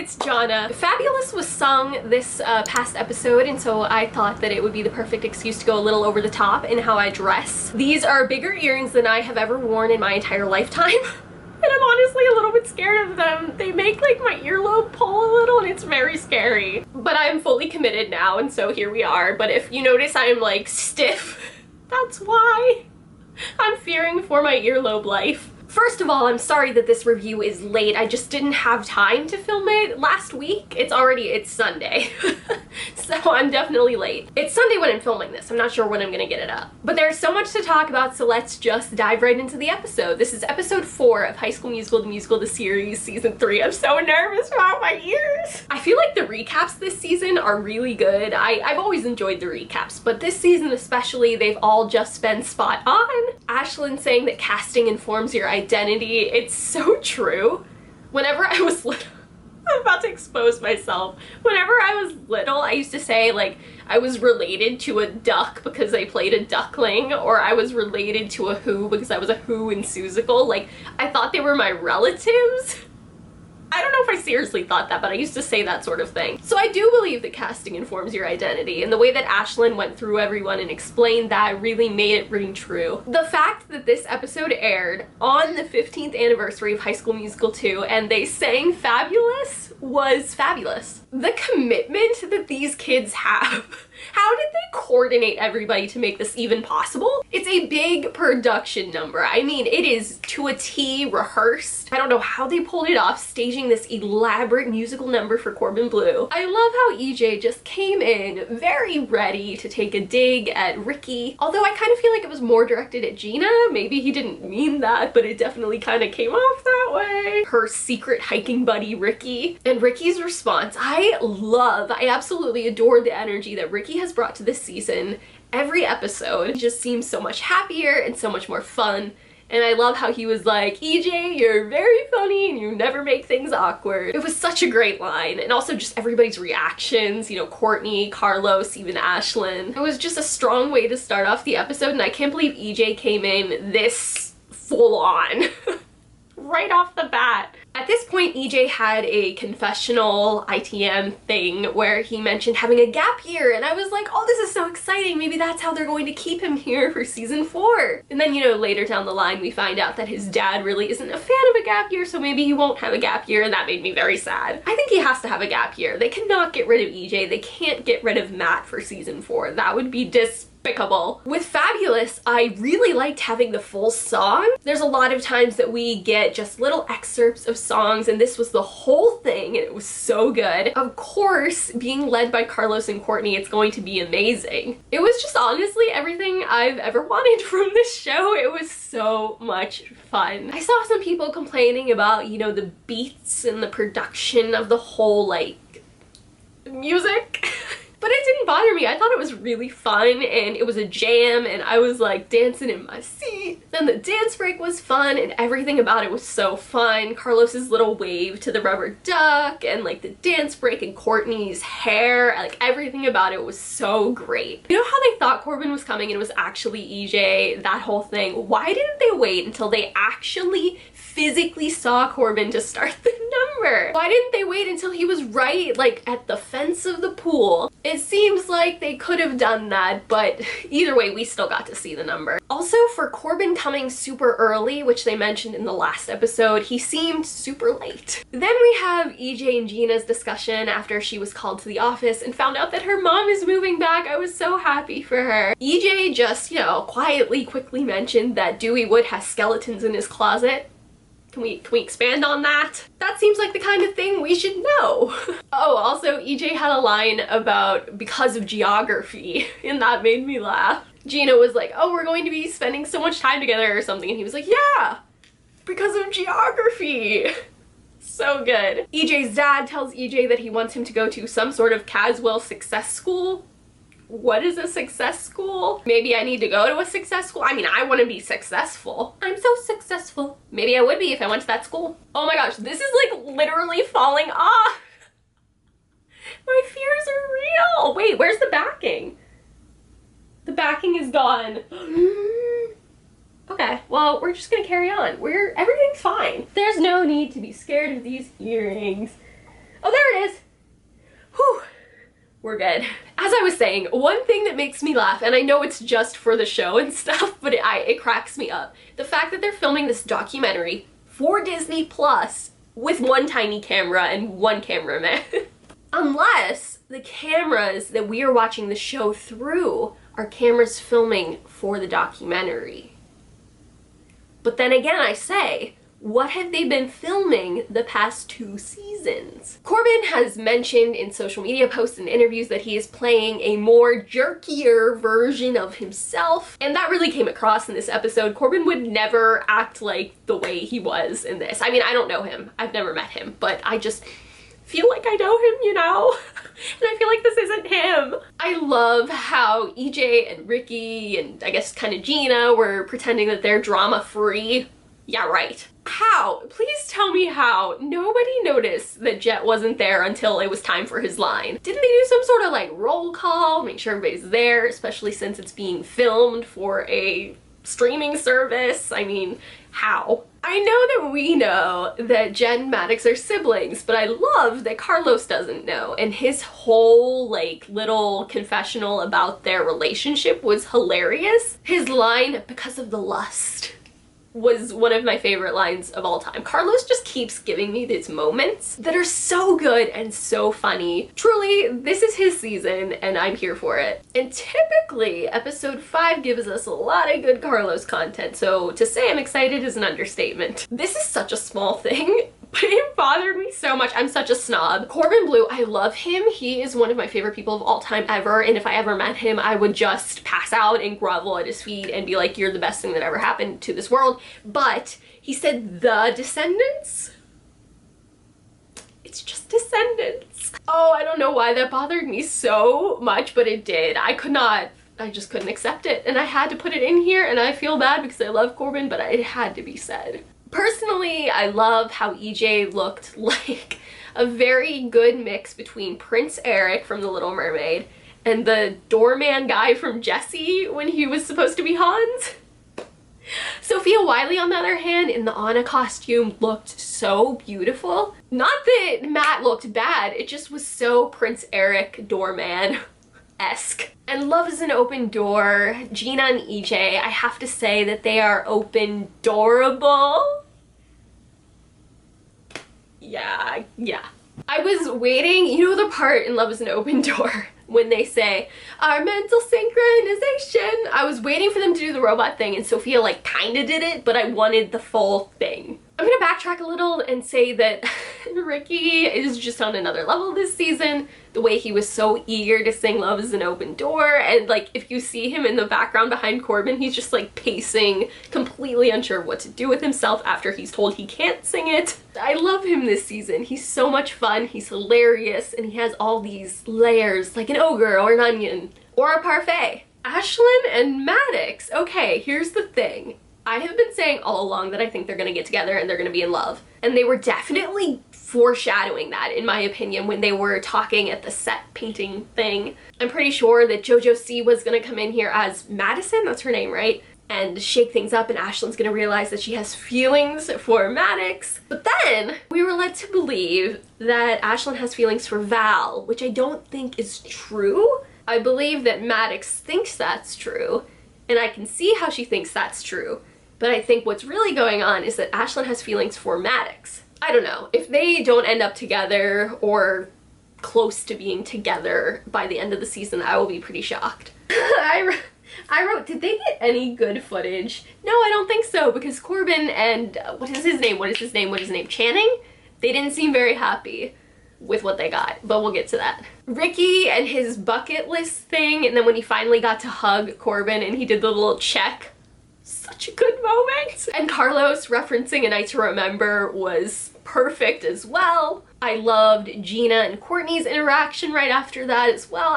it's Jona. Fabulous was sung this past episode, and so I thought that it would be the perfect excuse to go a little over the top in how I dress. These are bigger earrings than I have ever worn in my entire lifetime. And I'm honestly a little bit scared of them. They make like my earlobe pull a little and it's very scary. But I'm fully committed now, and so here we are. But if you notice I'm like stiff, that's why. I'm fearing for my earlobe life. First of all, I'm sorry that this review is late. I just didn't have time to film it last week. It's Sunday. So I'm definitely late. It's Sunday when I'm filming this. I'm not sure when I'm gonna get it up. But there's so much to talk about, so let's just dive right into the episode. This is episode 4 of High School Musical, the Musical, the series, season 3. I'm so nervous about my ears. I feel like the recaps this season are really good. I've always enjoyed the recaps, but this season especially, they've all just been spot on. Ashlyn saying that casting informs your identity. It's so true. Whenever I was little, I'm about to expose myself. Whenever I was little, I used to say like I was related to a duck because I played a duckling, or I was related to a who because I was a who in Seussical. Like, I thought they were my relatives. I don't know if I seriously thought that, but I used to say that sort of thing. So I do believe that casting informs your identity, and the way that Ashlyn went through everyone and explained that really made it ring true. The fact that this episode aired on the 15th anniversary of High School Musical 2 and they sang Fabulous was fabulous. The commitment that these kids have. How did they coordinate everybody to make this even possible? It's a big production number. I mean, it is to a T rehearsed. I don't know how they pulled it off, staging this elaborate musical number for Corbin Bleu. I love how EJ just came in very ready to take a dig at Ricky. Although I kind of feel like it was more directed at Gina. Maybe he didn't mean that, but it definitely kind of came off that way. Her secret hiking buddy, Ricky. And Ricky's response, I absolutely adore the energy that Ricky has brought to this season. Every episode just seems so much happier and so much more fun. And I love how he was like, EJ, you're very funny and you never make things awkward. It was such a great line. And also just everybody's reactions, you know, Courtney, Carlos, even Ashlyn. It was just a strong way to start off the episode, and I can't believe EJ came in this full on. Right off the bat. At this point, EJ had a confessional ITM thing where he mentioned having a gap year, and I was like, oh, this is so exciting. Maybe that's how they're going to keep him here for season 4. And then, you know, later down the line, we find out that his dad really isn't a fan of a gap year, so maybe he won't have a gap year, and that made me very sad. I think he has to have a gap year. They cannot get rid of EJ. They can't get rid of Matt for season 4. That would be despicable. With Fabulous, I really liked having the full song. There's a lot of times that we get just little excerpts of songs, and this was the whole thing, and it was so good. Of course, being led by Carlos and Courtney, it's going to be amazing. It was just honestly everything I've ever wanted from this show. It was so much fun. I saw some people complaining about, you know, the beats and the production of the whole, like, music. But it didn't bother me. I thought it was really fun, and it was a jam, and I was like dancing in my seat. Then the dance break was fun, and everything about it was so fun. Carlos's little wave to the rubber duck, and like the dance break, and Courtney's hair, like everything about it was so great. You know how they thought Corbin was coming and it was actually EJ, that whole thing? Why didn't they wait until they actually physically saw Corbin to start the number? Why didn't they wait until he was right, like, at the fence of the pool? It seems like they could have done that, but either way, we still got to see the number. Also, for Corbin coming super early, which they mentioned in the last episode, he seemed super late. Then we have EJ and Gina's discussion after she was called to the office and found out that her mom is moving back. I was so happy for her. EJ just, you know, quickly mentioned that Dewey Wood has skeletons in his closet. Can we expand on that? That seems like the kind of thing we should know. Oh, also EJ had a line about because of geography, and that made me laugh. Gina was like, oh, we're going to be spending so much time together or something, and he was like, yeah, because of geography. So good. EJ's dad tells EJ that he wants him to go to some sort of Caswell success school. What is a success school? Maybe I need to go to a success school? I mean, I want to be successful. I'm so successful. Maybe I would be if I went to that school. Oh my gosh, this is like literally falling off. My fears are real. Wait, where's the backing? The backing is gone. Okay, well, we're just gonna carry on. Everything's fine. There's no need to be scared of these earrings. Oh, there it is. Whew. We're good. As I was saying, one thing that makes me laugh, and I know it's just for the show and stuff, but it cracks me up. The fact that they're filming this documentary for Disney Plus with one tiny camera and one cameraman. Unless the cameras that we are watching the show through are cameras filming for the documentary. But then again, I say, what have they been filming the past 2 seasons? Corbin has mentioned in social media posts and interviews that he is playing a more jerkier version of himself, and that really came across in this episode. Corbin would never act like the way he was in this. I mean, I don't know him. I've never met him, but I just feel like I know him, you know? And I feel like this isn't him. I love how EJ and Ricky and I guess kind of Gina were pretending that they're drama-free. Yeah, right. How? Please tell me how nobody noticed that Jet wasn't there until it was time for his line. Didn't they do some sort of like roll call, make sure everybody's there, especially since it's being filmed for a streaming service? I mean, how? I know that we know that Jet and Maddox are siblings, but I love that Carlos doesn't know, and his whole like little confessional about their relationship was hilarious. His line, "because of the lust," was one of my favorite lines of all time. Carlos just keeps giving me these moments that are so good and so funny. Truly, this is his season and I'm here for it. And typically, episode 5 gives us a lot of good Carlos content, so to say I'm excited is an understatement. This is such a small thing, but it bothered me so much. I'm such a snob. Corbin Bleu, I love him. He is one of my favorite people of all time ever, and if I ever met him, I would just pass out and grovel at his feet and be like, you're the best thing that ever happened to this world. But he said the descendants? It's just descendants. Oh, I don't know why that bothered me so much, but it did. I just couldn't accept it, and I had to put it in here, and I feel bad because I love Corbin, but it had to be said. Personally, I love how EJ looked like a very good mix between Prince Eric from The Little Mermaid and the doorman guy from Jessie when he was supposed to be Hans. Sophia Wiley, on the other hand, in the Anna costume looked so beautiful. Not that Matt looked bad, it just was so Prince Eric doorman-esque. And Love is an Open Door, Gina and EJ, I have to say that they are open-dorable. Yeah. I was waiting, you know the part in Love is an Open Door when they say, our mental synchronization? I was waiting for them to do the robot thing, and Sophia like kinda did it, but I wanted the full thing. I'm gonna backtrack a little and say that Ricky is just on another level this season. The way he was so eager to sing Love is an Open Door, and like if you see him in the background behind Corbin, he's just like pacing, completely unsure of what to do with himself after he's told he can't sing it. I love him this season. He's so much fun, he's hilarious, and he has all these layers like an ogre or an onion or a parfait. Ashlyn and Maddox. Okay, here's the thing. I have been saying all along that I think they're gonna get together and they're gonna be in love. And they were definitely foreshadowing that, in my opinion, when they were talking at the set painting thing. I'm pretty sure that JoJo C was gonna come in here as Madison, that's her name, right? And shake things up, and Ashlyn's gonna realize that she has feelings for Maddox. But then we were led to believe that Ashlyn has feelings for Val, which I don't think is true. I believe that Maddox thinks that's true, and I can see how she thinks that's true. But I think what's really going on is that Ashlyn has feelings for Maddox. I don't know. If they don't end up together or close to being together by the end of the season, I will be pretty shocked. I wrote, did they get any good footage? No, I don't think so, because Corbin and, what is his name? Channing? They didn't seem very happy with what they got, but we'll get to that. Ricky and his bucket list thing, and then when he finally got to hug Corbin and he did the little check, such a good moment. And Carlos referencing A Night to Remember was perfect as well. I loved Gina and Courtney's interaction right after that as well.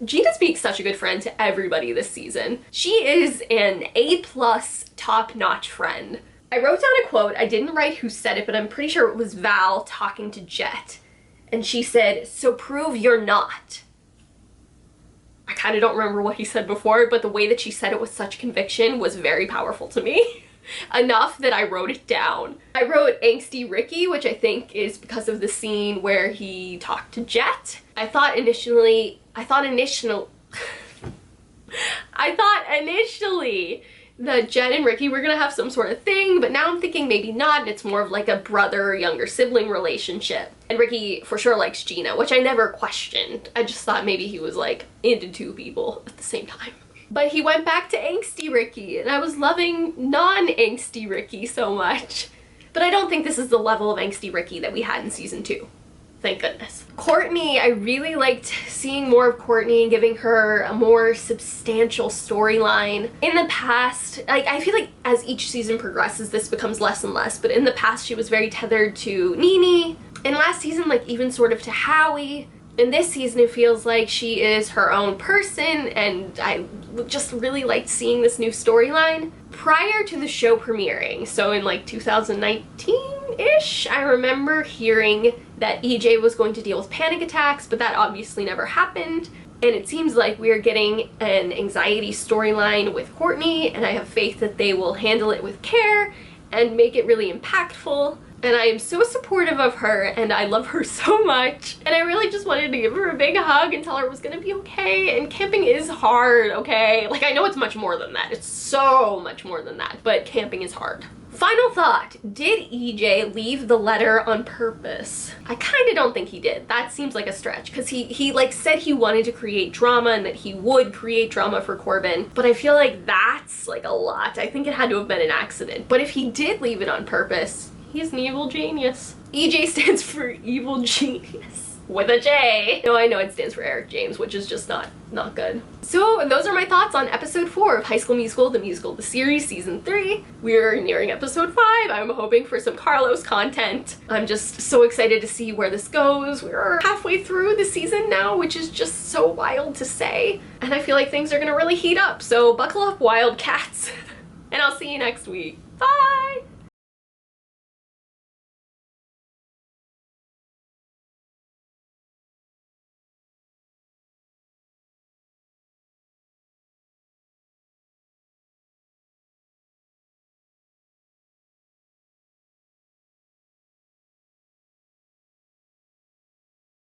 Gina's being such a good friend to everybody this season. She is an A+ top-notch friend. I wrote down a quote, I didn't write who said it, but I'm pretty sure it was Val talking to Jet. And she said, so prove you're not. I kind of don't remember what he said before, but the way that she said it with such conviction was very powerful to me. enough that I wrote it down. I wrote angsty Ricky, which I think is because of the scene where he talked to Jet. I thought initially that Jet and Ricky were gonna have some sort of thing, but now I'm thinking maybe not, and it's more of like a brother younger sibling relationship. And Ricky for sure likes Gina, which I never questioned. I just thought maybe he was like into two people at the same time. But he went back to angsty Ricky, and I was loving non-angsty Ricky so much. But I don't think this is the level of angsty Ricky that we had in season 2. Thank goodness. Courtney, I really liked seeing more of Courtney and giving her a more substantial storyline. In the past, like, I feel like as each season progresses, this becomes less and less, but in the past she was very tethered to Nene, and last season, like, even sort of to Howie. In this season, it feels like she is her own person, and I just really liked seeing this new storyline. Prior to the show premiering, so in like 2019-ish, I remember hearing that EJ was going to deal with panic attacks, but that obviously never happened. And it seems like we are getting an anxiety storyline with Courtney, and I have faith that they will handle it with care and make it really impactful. And I am so supportive of her, and I love her so much. And I really just wanted to give her a big hug and tell her it was gonna be okay. And camping is hard, okay? Like, I know it's much more than that. It's so much more than that, but camping is hard. Final thought, did EJ leave the letter on purpose? I kind of don't think he did. That seems like a stretch, because he like said he wanted to create drama and that he would create drama for Corbin, but I feel like that's like a lot. I think it had to have been an accident. But if he did leave it on purpose, he's an evil genius. EJ stands for evil genius. With a J. No, I know it stands for Eric James, which is just not good. So those are my thoughts on episode 4 of High School Musical, the musical, the series, season 3. We're nearing episode 5. I'm hoping for some Carlos content. I'm just so excited to see where this goes. We're halfway through the season now, which is just so wild to say. And I feel like things are gonna really heat up. So buckle up, Wildcats. And I'll see you next week. Bye!